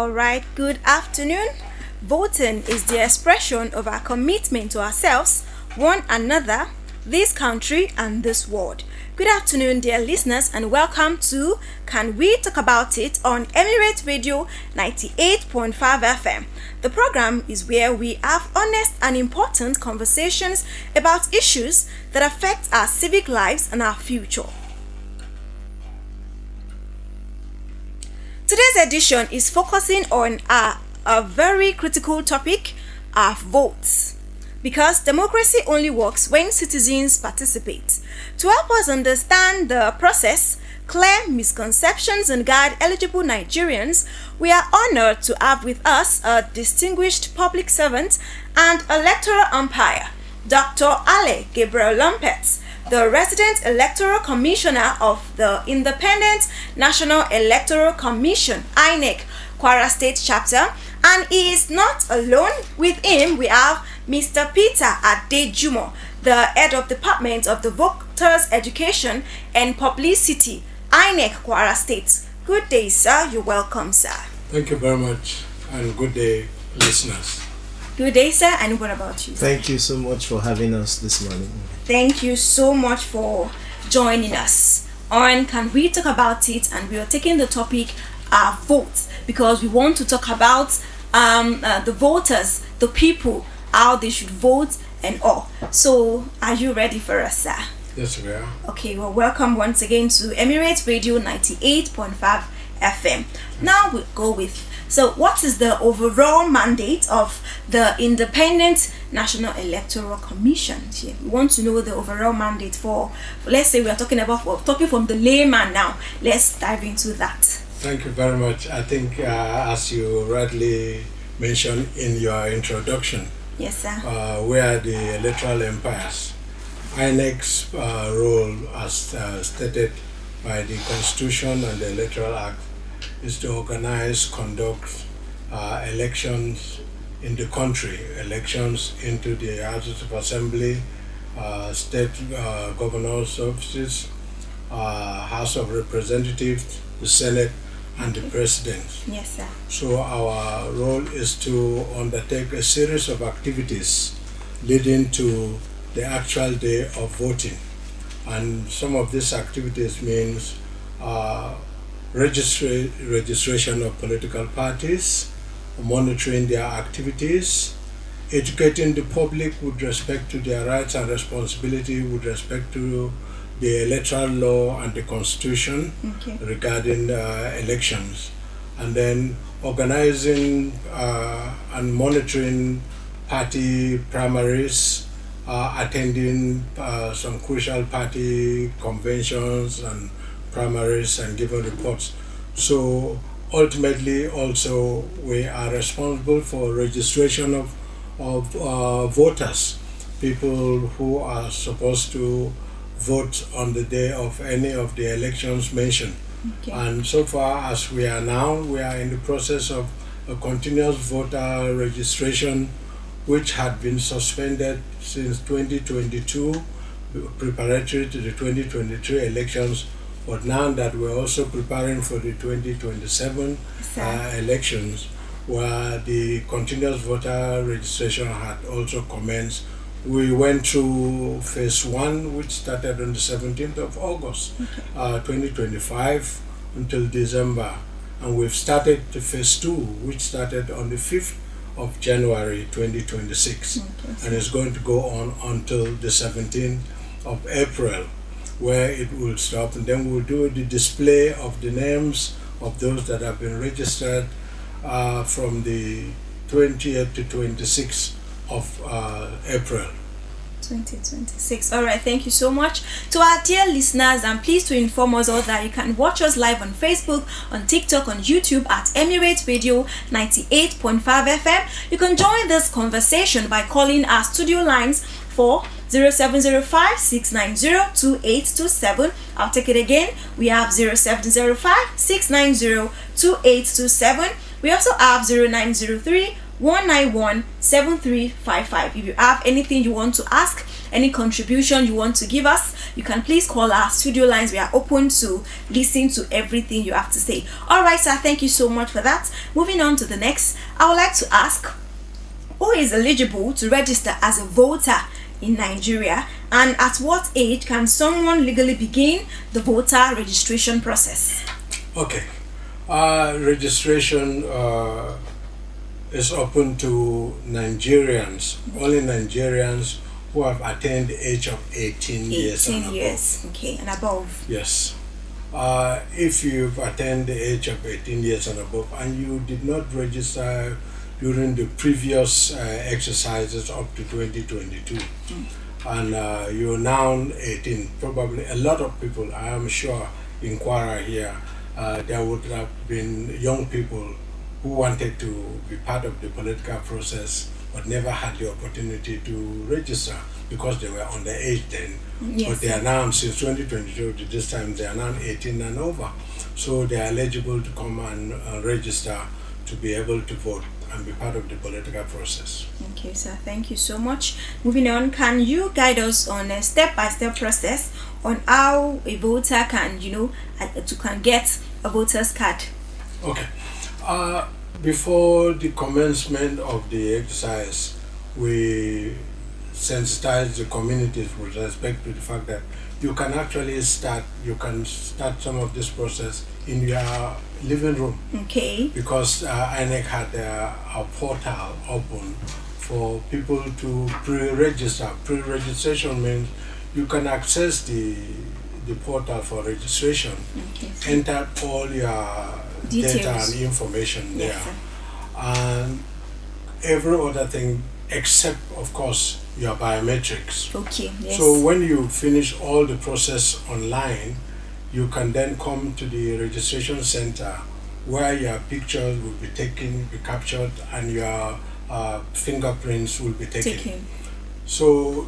All right, good afternoon. Voting is the expression of our commitment to ourselves, one another, this country, and this world. Good afternoon, dear listeners, and welcome to Can We Talk About It on Emirate Radio 98.5 FM. The program is where we have honest and important conversations about issues that affect our civic lives and our future. Today's edition is focusing on a very critical topic, our votes. Because democracy only works when citizens participate. To help us understand the process, clear misconceptions, and guide eligible Nigerians, we are honored to have with us a distinguished public servant and electoral umpire, Dr. Ale Gabriel Lumpets, the resident electoral commissioner of the Independent National Electoral Commission, INEC, Kwara State Chapter, and he is not alone. With him, we have Mr. Peter Adejumo, the head of Department of the Voters Education and Publicity, INEC, Kwara State. Good day, sir. You're welcome, sir. Thank you very much, and good day, listeners. Good day, sir. And what about you? Thank you so much for having us this morning. Thank you so much for joining us on Can We Talk About It? And we are taking the topic votes, because we want to talk about the voters, the people, how they should vote and all. So, are you ready for us, sir? Yes, we are. Okay, well, welcome once again to Emirate Radio 98.5 FM. Now we'll go with, so what is the overall mandate of the Independent National Electoral Commission? Yeah, we want to know the overall mandate for let's say we are talking from the layman now. Let's dive into that. Thank you very much. I think as you rightly mentioned in your introduction, yes, sir. We are the electoral umpires. INEC's role, as stated by the Constitution and the Electoral Act, is to organize, conduct elections in the country, elections into the Houses of Assembly, state governors' offices, House of Representatives, the Senate, and the President. Yes, sir. So our role is to undertake a series of activities leading to the actual day of voting. And some of these activities means registration of political parties, monitoring their activities, educating the public with respect to their rights and responsibility with respect to the electoral law and the constitution regarding elections, and then organizing and monitoring party primaries, attending some crucial party conventions and primaries, and giving reports. So ultimately also we are responsible for registration of voters, people who are supposed to vote on the day of any of the elections mentioned. And so far as we are now, we are in the process of a continuous voter registration which had been suspended since 2022, preparatory to the 2023 elections. But now that we're also preparing for the 2027 elections, where the continuous voter registration had also commenced, we went through phase 1, which started on the 17th of August 2025 until December. And we've started the phase 2, which started on the 5th of January 2026. And it's going to go on until the 17th of April, where it will stop. And then we'll do the display of the names of those that have been registered from the 20th to 26th of April 2026. All right, thank you so much to our dear listeners. I'm pleased to inform us all that you can watch us live on Facebook, on TikTok, on YouTube at Emirate Radio 98.5 FM. You can join this conversation by calling our studio lines for 0705-690-2827. I'll take it again. We have 0705-690-2827. We also have 0903-191-7355. If you have anything you want to ask any contribution you want to give us, you can please call our studio lines. We are open to listen to everything you have to say. All right, sir, thank you so much for that. Moving on to the next, I would like to ask, who is eligible to register as a voter in Nigeria, and at what age can someone legally begin the voter registration process? Okay. Registration is open to Nigerians, only Nigerians who have attained the age of 18 years and 18 years, okay, and above. Yes. If you've attained the age of 18 years and above and you did not register during the previous exercises up to 2022, and you're now 18, probably a lot of people, I am sure, in Kwara here, there would have been young people who wanted to be part of the political process but never had the opportunity to register because they were underage then. Yes. But they are now, since 2022 to this time, they are now 18 and over. So they are eligible to come and register to be able to vote and be part of the political process. Okay, sir, thank you so much. Moving on, can you guide us on a step-by-step process on how a voter can, can get a voter's card? Okay. Before the commencement of the exercise, we sensitize the communities with respect to the fact that you can actually start some of this process in your living room. Okay. Because INEC had a portal open for people to pre-register. Pre-registration means you can access the portal for registration, Okay. enter all your Details. data and information there, Yes, sir. and every other thing except, of course, your biometrics. Okay, yes. So when you finish all the process online, you can then come to the registration center where your pictures will be taken, be captured, and your fingerprints will be taken. So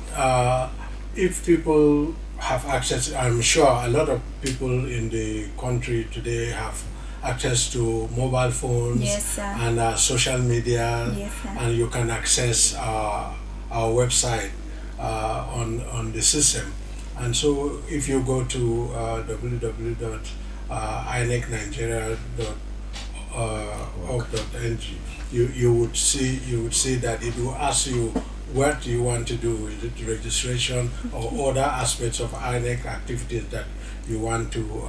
if people have access, I'm sure a lot of people in the country today have access to mobile phones, Yes, sir. and social media, Yes, sir. and you can access our website on the system. And so if you go to www.inecnigeria.org.ng, you would see that it will ask you what you want to do with it, registration or other aspects of INEC activities that you want to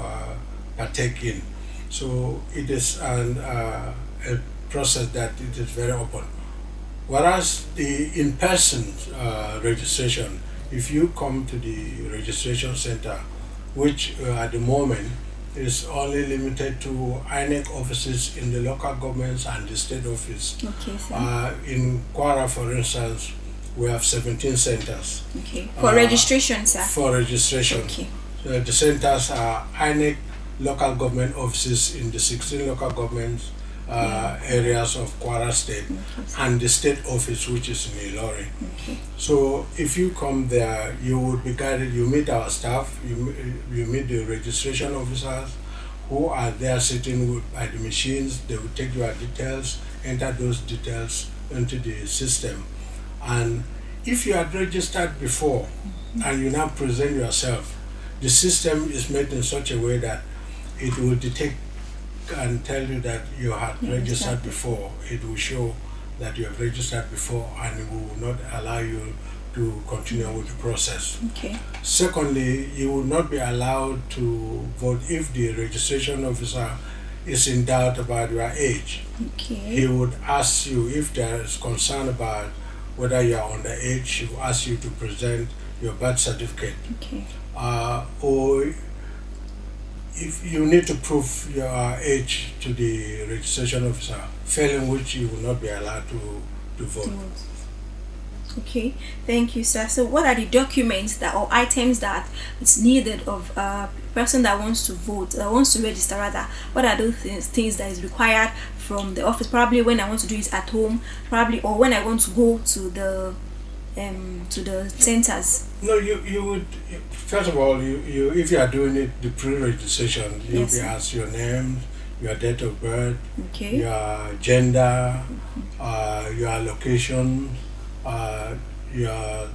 partake in. So it is a process that it is very open. Whereas the in-person registration, if you come to the registration center, which at the moment is only limited to INEC offices in the local governments and the state office. Okay, sir. In Kwara, for instance, we have 17 centers. Okay. For registration, sir. For registration. Okay. The centers are INEC local government offices in the 16 local governments areas of Kwara State, and the state office, which is in Ilorin. Okay. So if you come there, you would be guided. You meet our staff, you meet the registration officers who are there sitting by the machines. They will take your details, enter those details into the system. And if you had registered before and you now present yourself, the system is made in such a way that it will detect and tell you that you had registered before. It will show that you have registered before, and it will not allow you to continue with the process. Okay. Secondly, you will not be allowed to vote if the registration officer is in doubt about your age. Okay. He would ask you, if there is concern about whether you are underage, he will ask you to present your birth certificate. Okay. Or if you need to prove your age to the registration officer, failing which you will not be allowed to vote. Okay, thank you, sir. So what are the documents that or items that it's needed of a person that wants to vote, that wants to register rather? What are those things that is required from the office? Probably when I want to do it at home, probably, or when I want to go to the centers. No, you would first of all, you if you are doing it the pre-registration, you'll be asked your name, your date of birth, okay, your gender, your location, your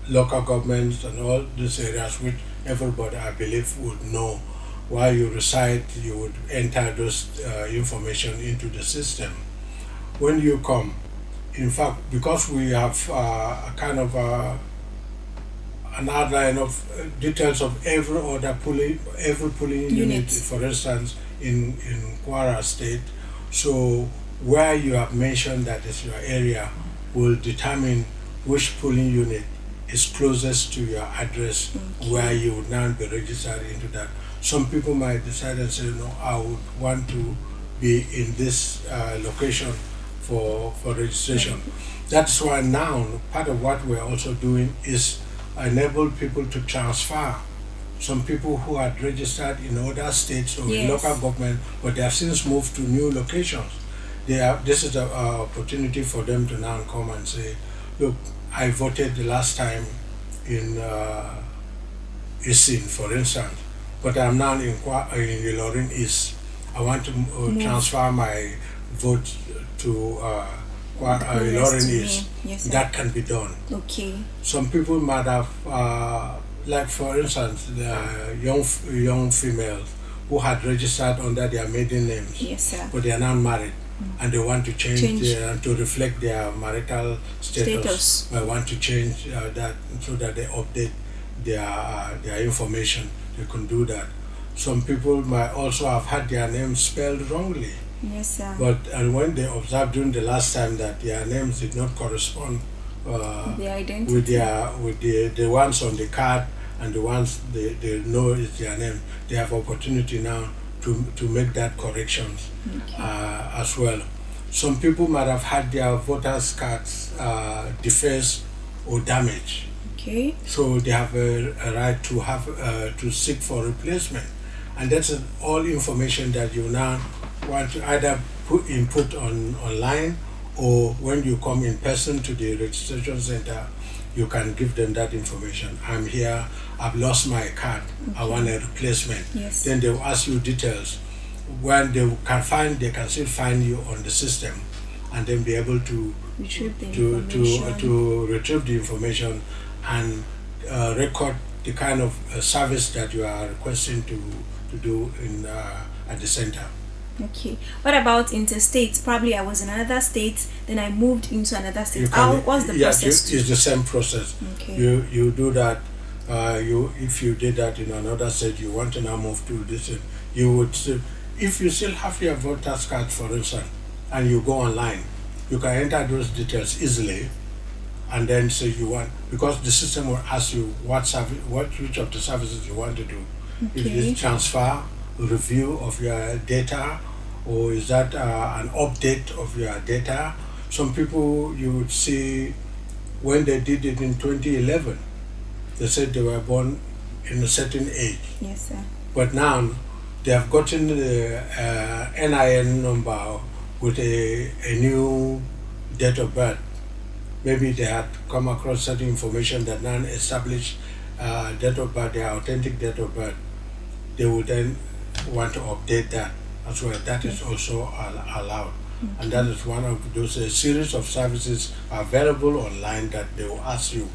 local governments and all these areas which everybody I believe would know. While you reside, you would enter those information into the system. When you come, in fact, because we have a kind of an outline of details of every polling unit, Units. for instance, in Kwara State. So where you have mentioned that is your area will determine which polling unit is closest to your address where you would now be registered into that. Some people might decide and say, no, I would want to be in this location for registration. That's why now part of what we're also doing is enable people to transfer some people who had registered in other states or in Yes. local government, but they have since moved to new locations. This is an opportunity for them to now come and say, look, I voted the last time in Isin, for instance, but I'm now in Ilorin East. I want to transfer my vote to Closest Ilorin to me. East. Yes, sir. That can be done. Okay. Some people might have, like for instance, the young females who had registered under their maiden names, Yes, sir. but they are now married, and they want to change to reflect their marital status. I want to change that so that they update their information. They can do that. Some people might also have had their names spelled wrongly. Yes, sir. But and when they observed during the last time that their names did not correspond The identity. with the ones on the card and the ones they know is their name, they have opportunity now to make that corrections as well. Some people might have had their voters cards defaced or damaged, Okay. so they have a right to have to seek for replacement, and that's all information that you now want to either input online, or when you come in person to the registration center, you can give them that information. I'm here, I've lost my card, I want a replacement. Yes. Then they'll ask you details. When they can still find you on the system, and then be able to Retrieve the to information. to retrieve the information and record the kind of service that you are requesting to do in at the center. Okay. What about interstate? Probably I was in another state, then I moved into another state. You How? can, What's the yeah, process? it's the same process. Okay. You do that. If you did that in another state, you want to now move to this. You would still, if you still have your voter's card, for instance, and you go online, you can enter those details easily, and then say you want, because the system will ask you which of the services you want to do. If Okay. it's transfer, review of your data, or is that an update of your data? Some people you would see when they did it in 2011, they said they were born in a certain age, Yes, sir. but now they have gotten the NIN number with a new date of birth. Maybe they had come across certain information that now establish date of birth, their authentic date of birth. They would then want to update that as well. That is also allowed. And that is one of those series of services available online that they will ask you.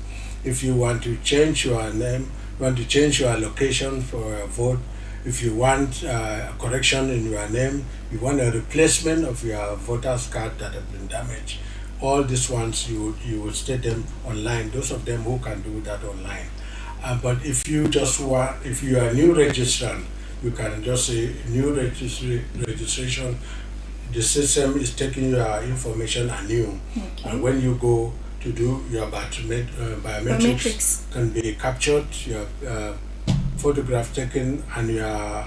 If you want to change your name, want to change your location for a vote, if you want a correction in your name, you want a replacement of your voter's card that has been damaged, all these ones you will state them online. Those of them who can do that online. But if you if you are a new registrant, you can just say new registration. The system is taking your information anew, and when you go to do your biometrics can be captured, your photograph taken, and your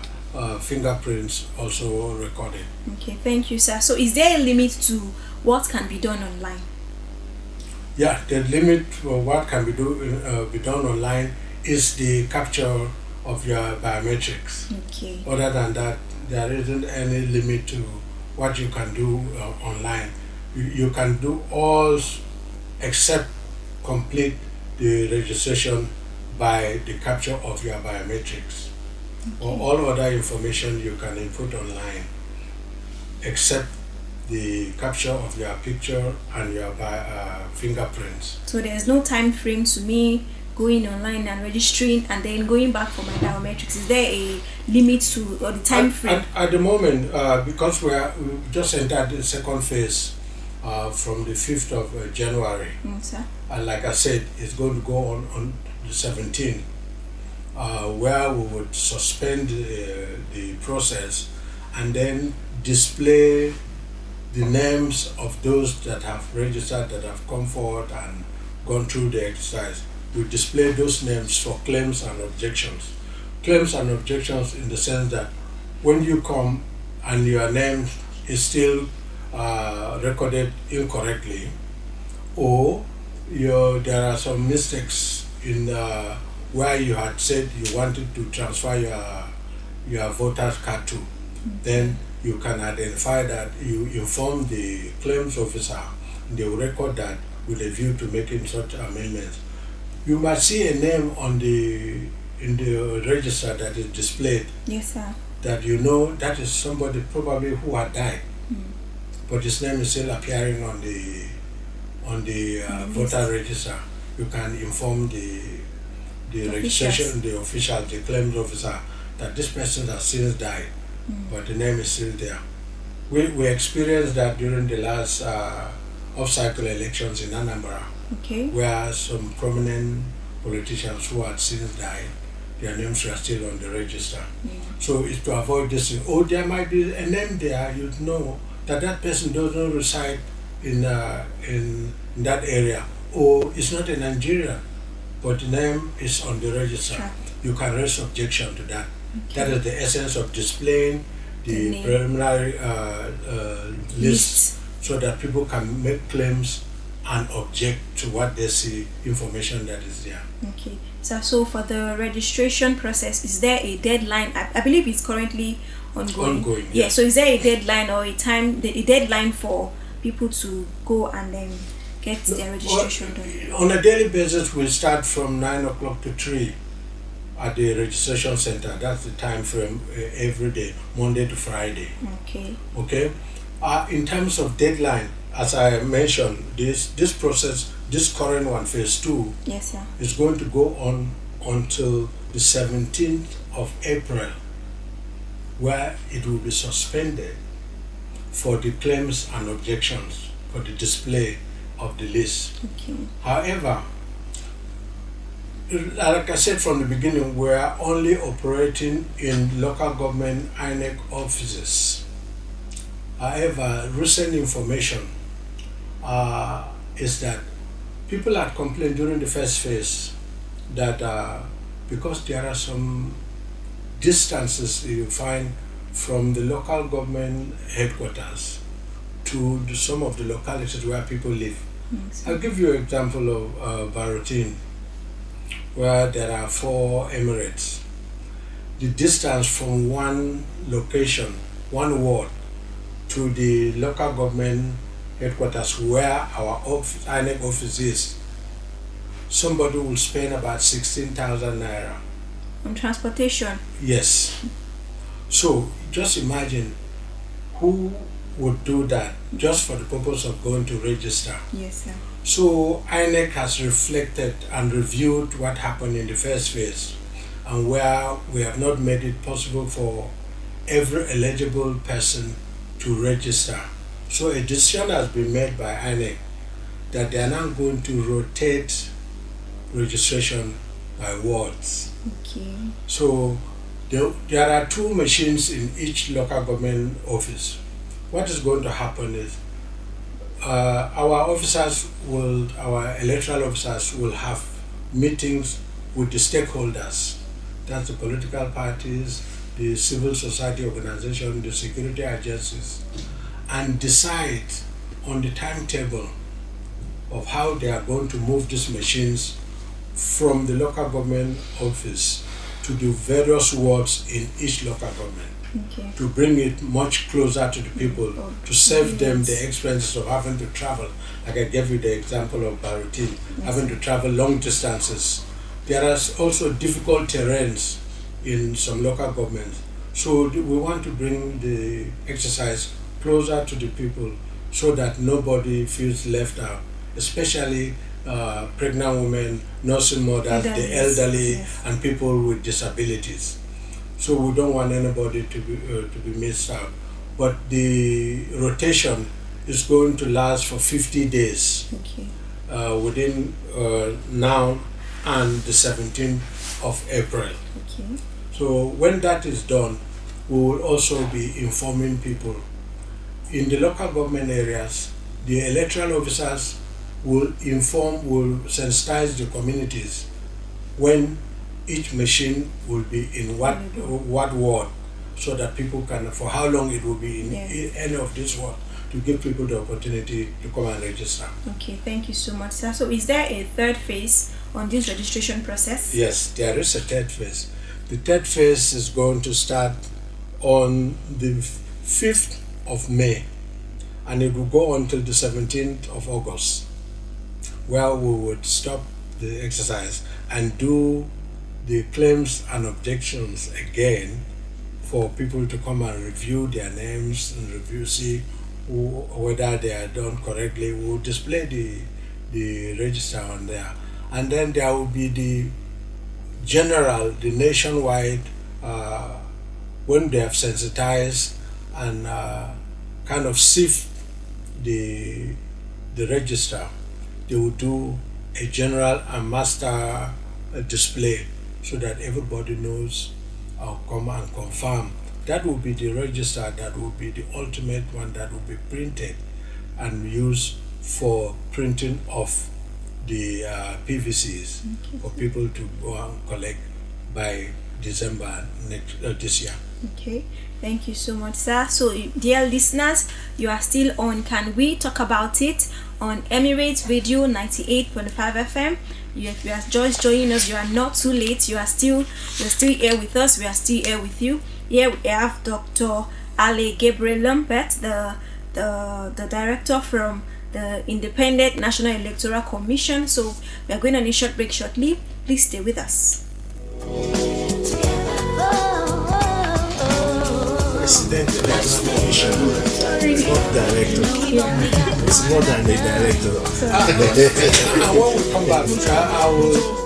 fingerprints also recorded. Okay. Thank you, sir. So, is there a limit to what can be done online? Yeah, the limit for what can be done online is the capture of your biometrics. Okay. Other than that, there isn't any limit to what you can do online. You can do all except complete the registration by the capture of your biometrics. Or all other information you can input online except the capture of your picture and your fingerprints. So there's no time frame to me going online and registering and then going back for my biometrics. Is there a limit to or the time frame? At the moment, because we've just entered the second phase from the 5th of January, Sir. and like I said, it's going to go on the 17th, where we would suspend the process and then display the names of those that have registered, that have come forward and gone through the exercise. We display those names for claims and objections. Claims and objections in the sense that when you come and your name is still recorded incorrectly, or there are some mistakes in where you had said you wanted to transfer your voter's card to, then you can identify that, you inform the claims officer, they will record that with a view to making such amendments. You might see a name in the register that is displayed. Yes, sir. That you know that is somebody probably who had died, but his name is still appearing on the voter register. You can inform the registration, the official, the claims officer, that this person has since died, but the name is still there. We experienced that during the last off-cycle elections in Anambra, Okay. where some prominent politicians who had since died, their names were still on the register. So it's to avoid this thing. Oh, there might be a name there, you know that person does not reside in that area, or it's not a Nigerian, but the name is on the register. Sure. You can raise objection to that. Okay. That is the essence of displaying the name. preliminary list, so that people can make claims and object to what they see, information that is there. Okay. So for the registration process, is there a deadline? I believe it's currently ongoing. Ongoing, Yeah. yeah. So is there a deadline or a deadline for people to go and then get their registration done? On a daily basis, we start from 9 o'clock to 3 at the registration center. That's the time frame every day, Monday to Friday. Okay. Okay. In terms of deadline, as I mentioned, this process, this current one, phase 2, Yes, sir. is going to go on until the 17th of April, where it will be suspended for the claims and objections for the display of the list. Okay. However, like I said from the beginning, we are only operating in local government INEC offices. However, recent information is that people had complained during the first phase that because there are some distances you find from the local government headquarters to some of the localities where people live. Yes. I'll give you an example of Barotin, where there are 4 Emirates. The distance from one location, one ward, to the local government headquarters where our INEC office is, somebody will spend about 16,000 naira. On transportation. Yes. So just imagine who would do that just for the purpose of going to register. Yes, sir. So INEC has reflected and reviewed what happened in the first phase, and where we have not made it possible for every eligible person to register. So a decision has been made by INEC that they are now going to rotate registration by wards. Okay. So there are 2 machines in each local government office. What is going to happen is our electoral officers will have meetings with the stakeholders. That's the political parties, the civil society organization, the security agencies, and decide on the timetable of how they are going to move these machines from the local government office to the various wards in each local government, Okay. to bring it much closer to the people, to save them Yes. the expenses of having to travel. Like I gave you the example of Barutin, having to travel long distances. There are also difficult terrains in some local governments. So we want to bring the exercise closer to the people so that nobody feels left out, especially pregnant women, nursing mothers, the elderly, yes. and people with disabilities. So we don't want anybody to be missed out. But the rotation is going to last for 50 days Okay. within now and the 17th of April. Okay. So when that is done, we will also be informing people. In the local government areas, the electoral officers will sensitize the communities when each machine will be in what ward, so that people can, for how long it will be in any of this ward, to give people the opportunity to come and register. Okay, thank you so much, sir. So is there a third phase on this registration process? Yes, there is a third phase. The third phase is going to start on the 5th of May, and it will go until the 17th of August, where we would stop the exercise and do the claims and objections again for people to come and review their names and see whether they are done correctly. We'll display the register on there, and then there will be the nationwide, when they have sensitized and kind of sift the register, they will do a general and master display so that everybody knows or come and confirm. That will be the register that will be the ultimate one that will be printed and used for printing of the PVCs for people to go and collect by December this year. Okay, thank you so much, sir. So, dear listeners, you are still on Can We Talk About It on Emirate Radio 98.5 FM. If you are just joining us, you are not too late. You're still here with us. We are still here with you. Here we have Dr. Ale Gabriel Lumpet, the director from the Independent National Electoral Commission. So we are going on a short break shortly. Please stay with us. President Electoral Commission, not director. It's more than the director. And when we come back, I will.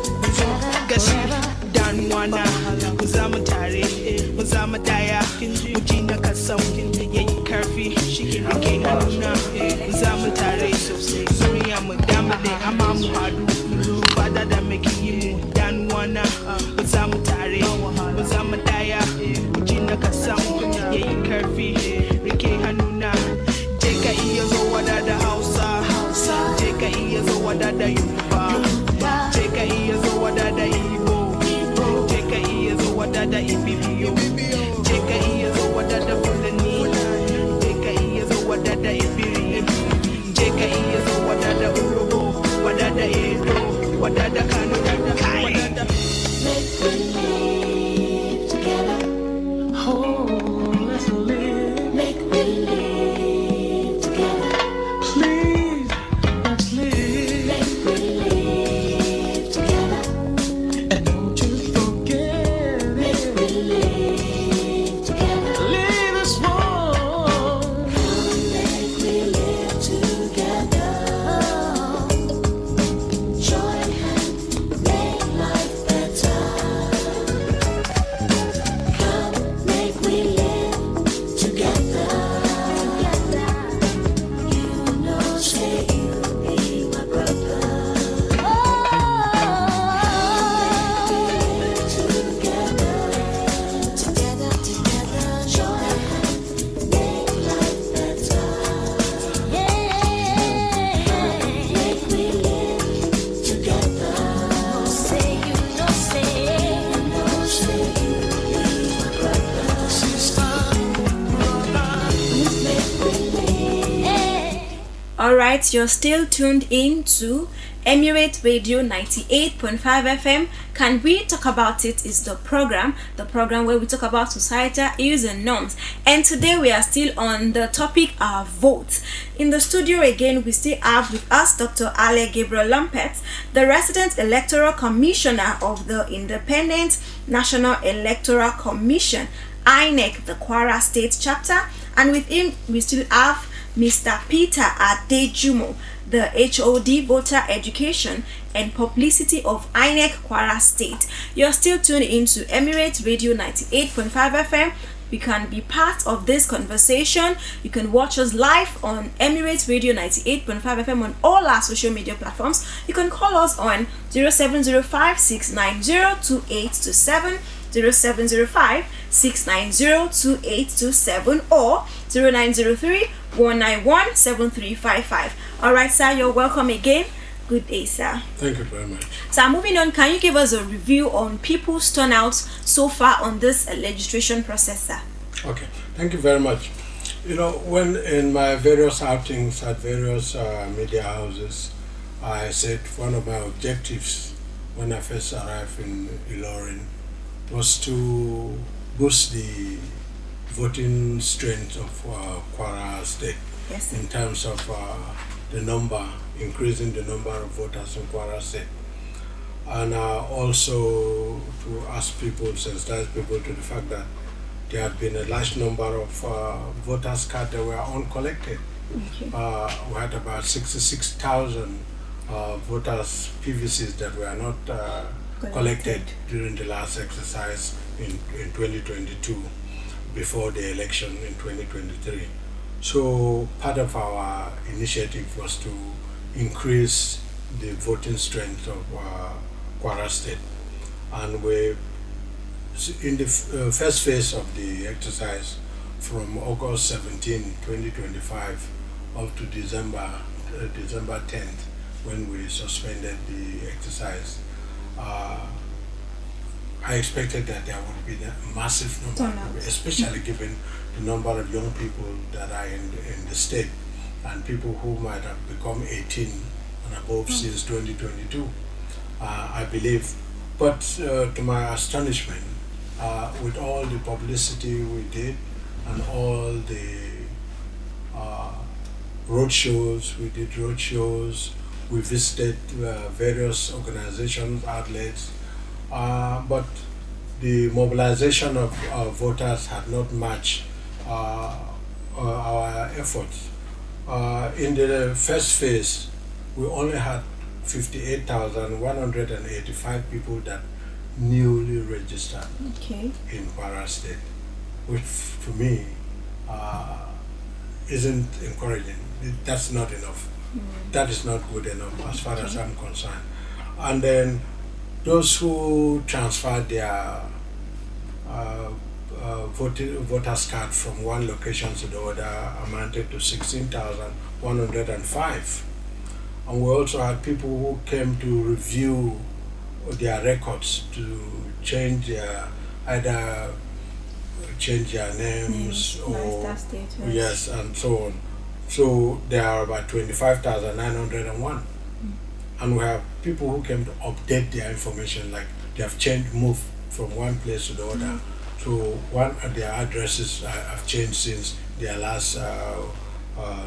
Alright, you're still tuned in to Emirate Radio 98.5 FM. Can We Talk About It is the program where we talk about societal issues and norms. And today we are still on the topic of votes. In the studio again, we still have with us Dr. Ale Gabriel Lumpet, the resident electoral commissioner of the Independent National Electoral Commission, INEC, the Kwara State chapter, And with him, we still have Mr. Peter Adejumo, the HOD Voter Education and Publicity of INEC Kwara State. You're still tuned into Emirate Radio 98.5 FM. You can be part of this conversation. You can watch us live on Emirate Radio 98.5 FM on all our social media platforms. You can call us on 0705 690 2827, 0705 690 2827, or 0903 191 7355. Alright, sir, you're welcome again. Good day, sir. Thank you very much. So moving on, can you give us a review on people's turnout so far on this registration process, sir? Okay, thank you very much. When in my various outings at various media houses, I said one of my objectives when I first arrived in Ilorin was to boost the voting strength of Kwara State. Yes, sir. In terms of increasing the number of voters in Kwara State, and also to ask people, sensitize people to the fact that there had been a large number of voters' cards that were uncollected. Okay. We had about 66,000 voters' PVCs that were not collected during the last exercise in 2022, before the election in 2023. So part of our initiative was to increase the voting strength of Kwara State, and we, in the first phase of the exercise, from August 17, 2025 up to December 10th, when we suspended the exercise, I expected that there would be a massive number, especially given the number of young people that are in the state, and people who might have become 18 and above since 2022, I believe. But to my astonishment, with all the publicity we did and all the roadshows, we visited various organizations, outlets, but the mobilization of voters had not matched our efforts. In the first phase, we only had 58,185 people that newly registered in Kwara State, which for me isn't encouraging. That's not enough. That is not good enough as far as I'm concerned. And then those who transferred their voters card from one location to the other amounted to 16,105. And we also had people who came to review their records to change their names or yes, and so on. So there are about 25,901. And we have people who came to update their information, like they have moved from one place to the other. So one of their addresses have changed since their last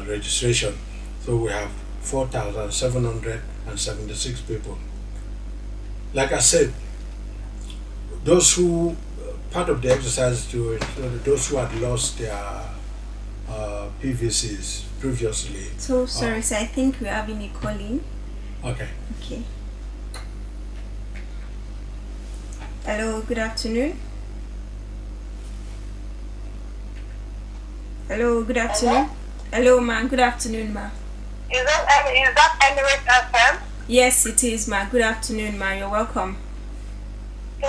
registration. So we have 4,776 people. Like I said, those who, part of the exercise to those who had lost their PVCs previously. So sorry, sir, I think we're having a call-in. Okay. Hello, good afternoon. Hello, good afternoon. Hello, ma'am. Good afternoon, ma'am. Is that Emirate FM? Yes, it is, ma'am. Good afternoon, ma'am. You're welcome. My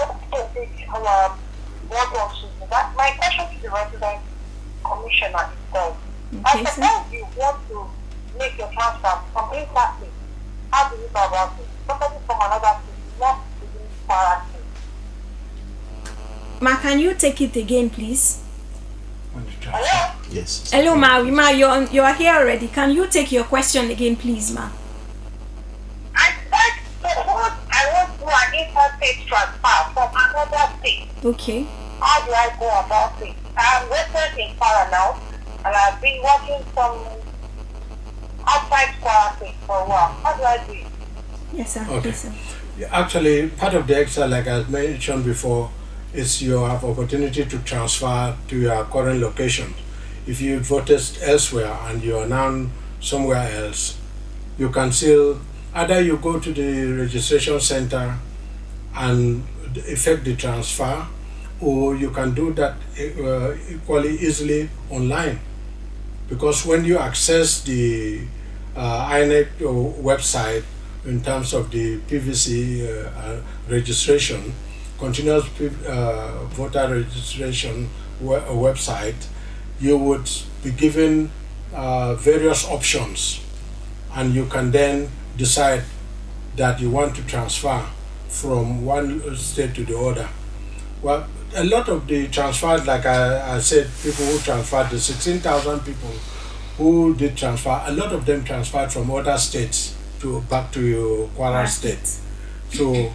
question to the resident commissioner is this. I suppose you want to make your transfer from inside state. How do you go about it? Somebody from another state, not within Kwara State. Ma, can you take it again, please? Hello? Yes. Hello, ma. You are here already. Can you take your question again, please, ma? I said, suppose I want to do an interstate transfer from another state. Okay. How do I go about it? I'm resident in Kwara now, and I've been working from outside Kwara State for a while. How do I do it? Yes, sir. Okay. Yes, sir. Actually, part of the extra, like I mentioned before, is you have opportunity to transfer to your current location. if you voted elsewhere and you are now somewhere else, you can still either you go to the registration center and effect the transfer, or you can do that equally easily online. Because when you access the INEC website in terms of the PVC registration, continuous voter registration website, you would be given various options, and you can then decide that you want to transfer from one state to the other. Well, a lot of the transfers, like I said, people who transferred, the 16,000 people who did transfer, a lot of them transferred from other states back to your Kwara state. So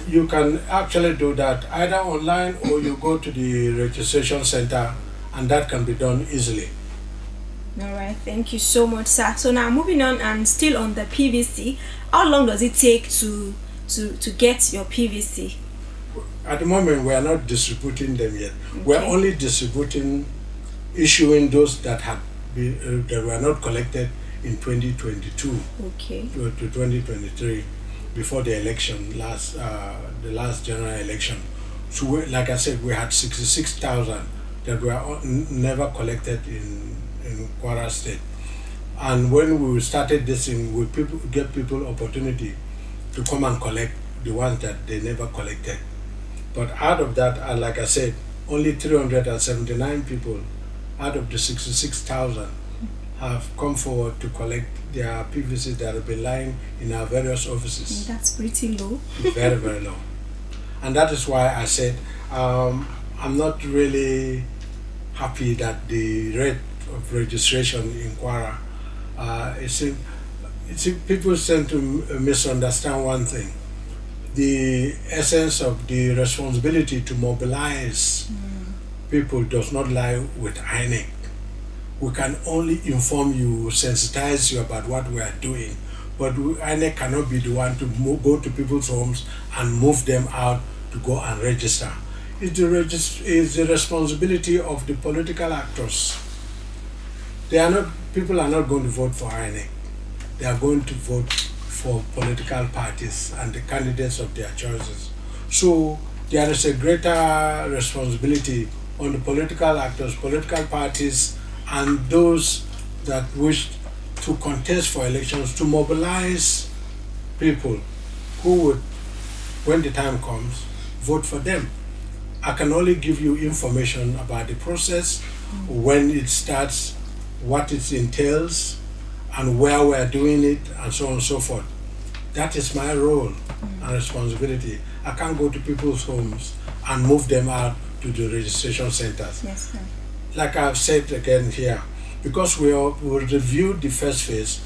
you can actually do that either online, or you go to the registration center, and that can be done easily. All right, thank you so much, sir. So now moving on, and still on the PVC, how long does it take to get your PVC? At the moment, we are not distributing them yet. Okay. We're only distributing, issuing those that that were not collected in 2022 Okay. to 2023, before the election, the last general election. So like I said, we had 66,000 that were never collected in Kwara State. And when we started this thing, we give people opportunity to come and collect the ones that they never collected. But out of that, like I said, only 379 people out of the 66,000 have come forward to collect their PVC that have been lying in our various offices. That's pretty low. Very, very low. And that is why I said I'm not really happy that the rate of registration in Kwara, people tend to misunderstand one thing. The essence of the responsibility to mobilize people does not lie with INEC. We can only inform you, sensitize you about what we are doing, but INEC cannot be the one to go to people's homes and move them out to go and register. It's the responsibility of the political actors. People are not going to vote for INEC. They are going to vote for political parties and the candidates of their choices. So there is a greater responsibility on the political actors, political parties, and those that wish to contest for elections to mobilize people who would, when the time comes, vote for them. I can only give you information about the process, when it starts, what it entails, and where we are doing it, and so on and so forth. That is my role and responsibility. I can't go to people's homes and move them out to the registration centers. Yes, sir. Like I've said again here, because we reviewed the first phase,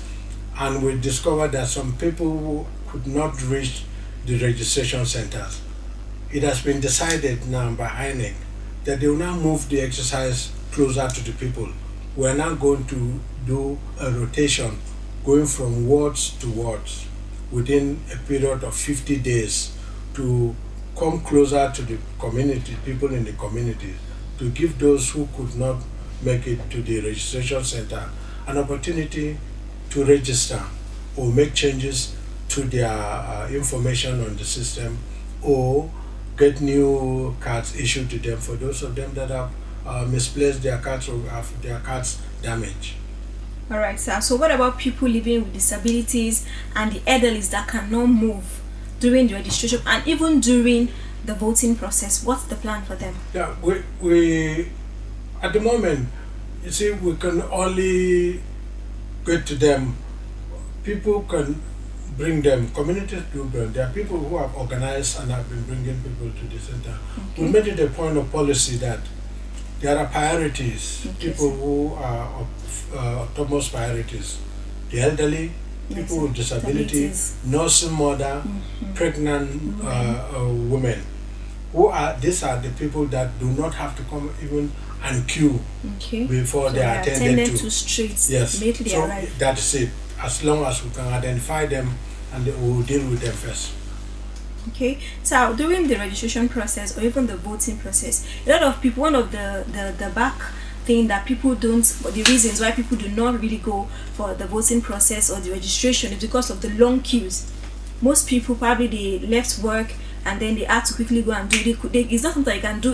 and we discovered that some people could not reach the registration centers. It has been decided now by INEC that they will now move the exercise closer to the people. We're now going to do a rotation, going from wards to wards within a period of 50 days, to come closer to the community, people in the community, to give those who could not make it to the registration center an opportunity to register or make changes to their information on the system, or get new cards issued to them for those of them that have misplaced their cards or have their cards damaged. All right, sir. So what about people living with disabilities and the elderly that cannot move during the registration and even during the voting process? What's the plan for them? Yeah, we at the moment, you see, we can only get to them. People can bring them, communities do bring. There are people who have organized and have been bringing people to the center. Okay. We made it a point of policy that there are priorities, okay, people who are of topmost priorities: the elderly, people with disability, nursing mother, pregnant women. These are the people that do not have to come even and queue before they are attended to. Streets. Yes, so arrive. that's it. As long as we can identify them, and we will deal with them first. Okay, so during the registration process or even the voting process, a lot of people, one of the thing that people don't, or the reasons why people do not really go for the voting process or the registration is because of the long queues. Most people probably they left work and then they had to quickly go and do it. It's not something you can do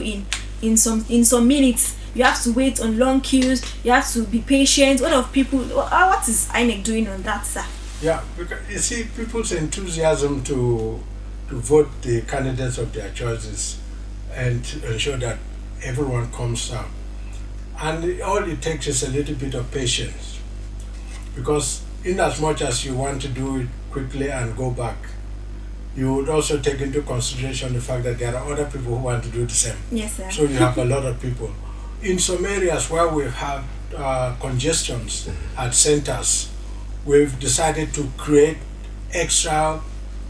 in some minutes. You have to wait on long queues. You have to be patient. What of people? What is INEC doing on that, sir? Yeah, because you see, people's enthusiasm to vote the candidates of their choices and to ensure that everyone comes out. And all it takes is a little bit of patience. Because in as much as you want to do it quickly and go back, you would also take into consideration the fact that there are other people who want to do the same. Yes, sir. So you have a lot of people. In some areas where we've had congestions at centers, we've decided to create extra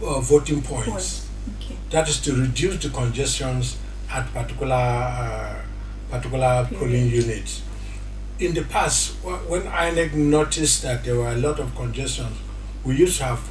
voting points. Okay. That is to reduce the congestions at particular polling units. In the past, when INEC noticed that there were a lot of congestions, we used to have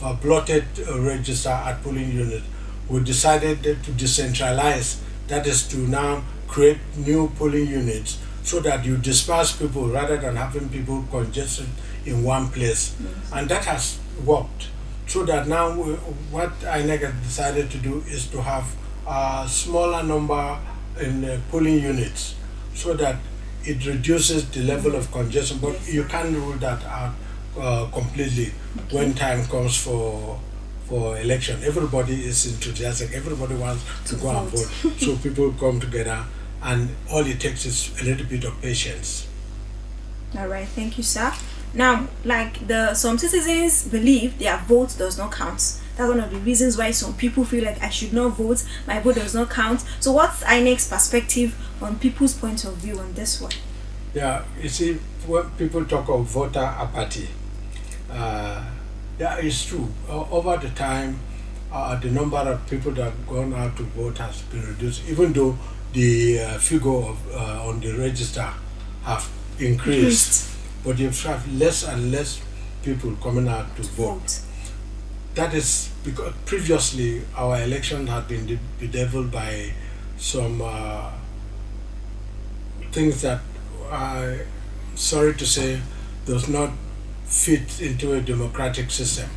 a blotted register at polling units. We decided to decentralize, that is to now create new polling units so that you disperse people rather than having people congested in one place. Yes. And that has worked. So that now what INEC has decided to do is to have a smaller number in polling units so that it reduces the level of congestion, but Yes. you can't rule that out completely when time comes for election. Everybody is enthusiastic, everybody wants to go and vote. So people come together and all it takes is a little bit of patience. All right, thank you, sir. Now, like some citizens believe their vote does not count. That's one of the reasons why some people feel like I should not vote, my vote does not count. So what's INEC's perspective on people's point of view on this one? Yeah, you see, when people talk of voter apathy, yeah, it's true. Over the time, the number of people that have gone out to vote has been reduced, even though the figure of, on the register have increased. But you have less and less people coming out to vote. That is because previously our election had been bedeviled by some things that, sorry to say, does not fit into a democratic system,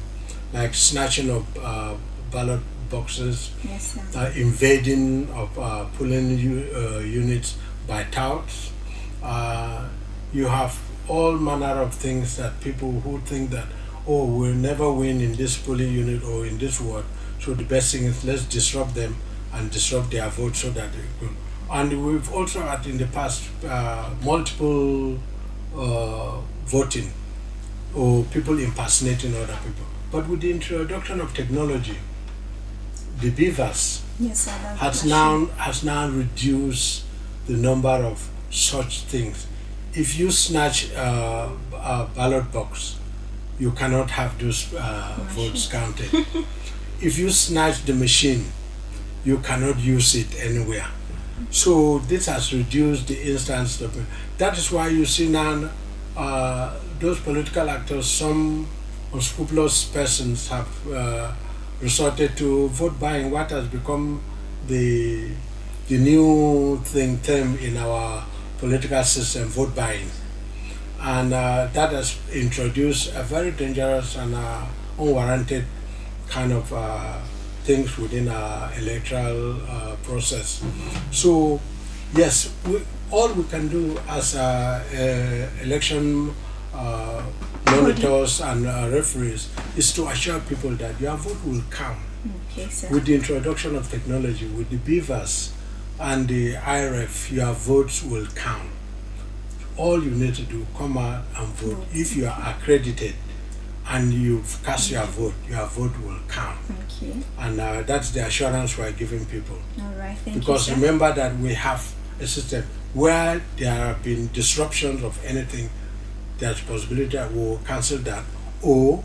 like snatching of ballot boxes, Yes, sir. Invading of polling units by touts. You have all manner of things that people who think that, oh, we'll never win in this polling unit or in this ward, so the best thing is let's disrupt them and disrupt their vote so that they could. And we've also had in the past multiple voting or people impersonating other people. But with the introduction of technology, the beavers Yes, sir. has now reduced the number of such things. If you snatch a ballot box, you cannot have those votes counted. If you snatch the machine, you cannot use it anywhere. So this has reduced the instance of it. That is why you see now those political actors, some unscrupulous persons have resorted to vote buying, what has become the new term in our political system, vote buying. And that has introduced a very dangerous and unwarranted kind of things within our electoral process. So yes, all we can do as election monitors and referees is to assure people that your vote will count. Okay, sir. With the introduction of technology, with the beavers and the IRF, your votes will count. All you need to do, come out and vote. If you are accredited and you've cast your vote will count. Okay. And that's the assurance we're giving people. All right, thank you, Because sir. remember that we have a system where there have been disruptions of anything, there's possibility that we'll cancel that. Or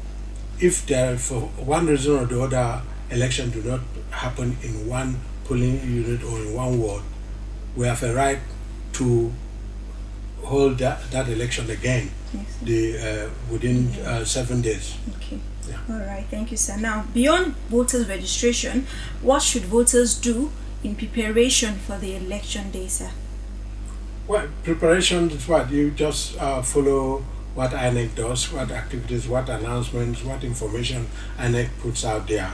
if there, for one reason or the other, election do not happen in one polling unit or in one ward, we have a right to hold that election again Yes, sir. within 7 days. Okay. Yeah. All right, thank you, sir. Now, beyond voters registration, what should voters do in preparation for the election day, sir? Well, preparation is what you just follow what INEC does, what activities, what announcements, what information INEC puts out there.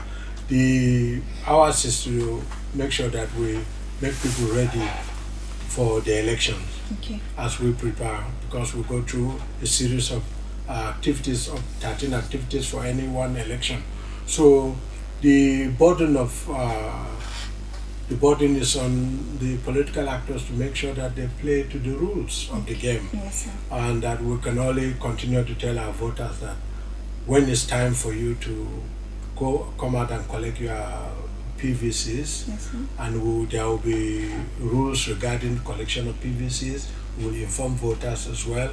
The ours is to make sure that we make people ready for the elections Okay. as we prepare, because we go through a series of activities of 13 activities for any one election. So the burden of the burden is on the political actors to make sure that they play to the rules of the game, Yes, sir. and that we can only continue to tell our voters that when it's time for you to come out and collect your PVCs, Yes, sir. and there will be rules regarding collection of PVCs. We'll inform voters as well,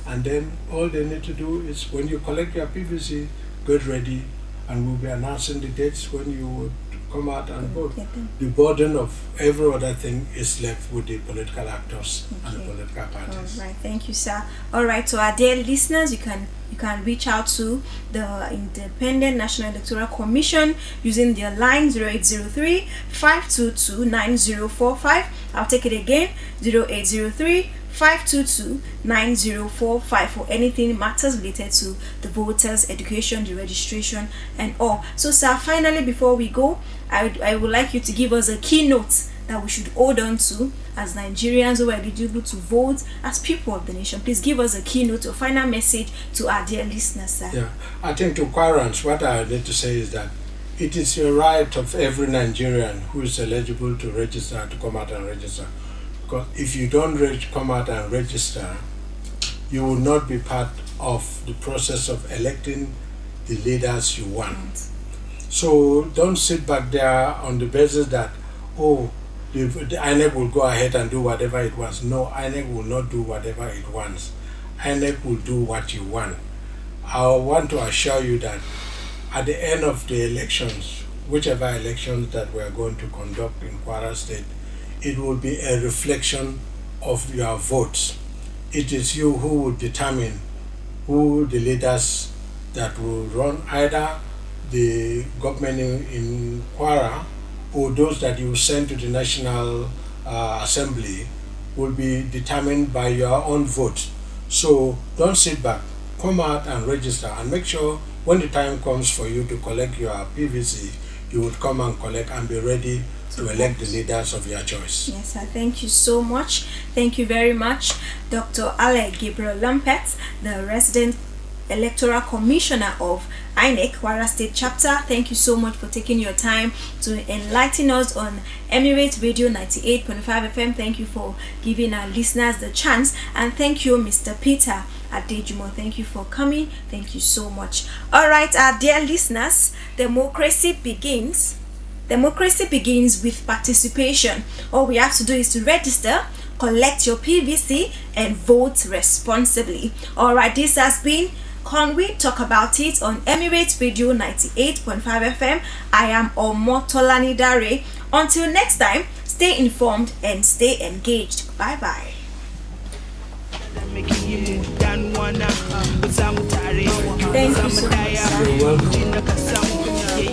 and then all they need to do is when you collect your PVC, get ready, and we'll be announcing the dates when you would come out and vote. Get them. The burden of every other thing is left with the political actors and the Okay. political parties. All right, thank you, sir. All right, to our dear listeners, you can reach out to the Independent National Electoral Commission using their line 0803 522 9045. I'll take it again, 0803 522 9045 for anything matters related to the voters, education, the registration, and all. So, sir, finally, before we go, I would like you to give us a keynote that we should hold on to as Nigerians who are eligible to vote as people of the nation. Please give us a keynote or final message to our dear listeners, sir. Yeah, I think to Quarants, what I need to say is that it is a right of every Nigerian who is eligible to register to come out and register. Because if you don't come out and register, you will not be part of the process of electing the leaders you want. So don't sit back there on the basis that, oh, the INEC will go ahead and do whatever it wants. No, INEC will not do whatever it wants. INEC will do what you want. I want to assure you that at the end of the elections, whichever elections that we are going to conduct in Kwara State, it will be a reflection of your votes. It is you who will determine who the leaders that will run either the government in Kwara or those that you send to the National Assembly will be determined by your own vote. So don't sit back. Come out and register, and make sure when the time comes for you to collect your PVC, you would come and collect and be ready to elect the leaders of your choice. Yes, sir. Thank you so much. Thank you very much, Dr. Ale Gabriel Lampert, the resident Electoral Commissioner of INEC Kwara State Chapter. Thank you so much for taking your time to enlighten us on Emirate Radio 98.5 FM. Thank you for giving our listeners the chance, and thank you, Mr. Peter Adejumo. Thank you for coming. Thank you so much. All right, our dear listeners, democracy begins with participation. All we have to do is to register, collect your PVC, and vote responsibly. All right, this has been Can We Talk About It on Emirate Radio 98.5 FM. I am Omotolani Dare. Until next time, stay informed and stay engaged. Bye-bye. Thank you so much, sir. You're welcome.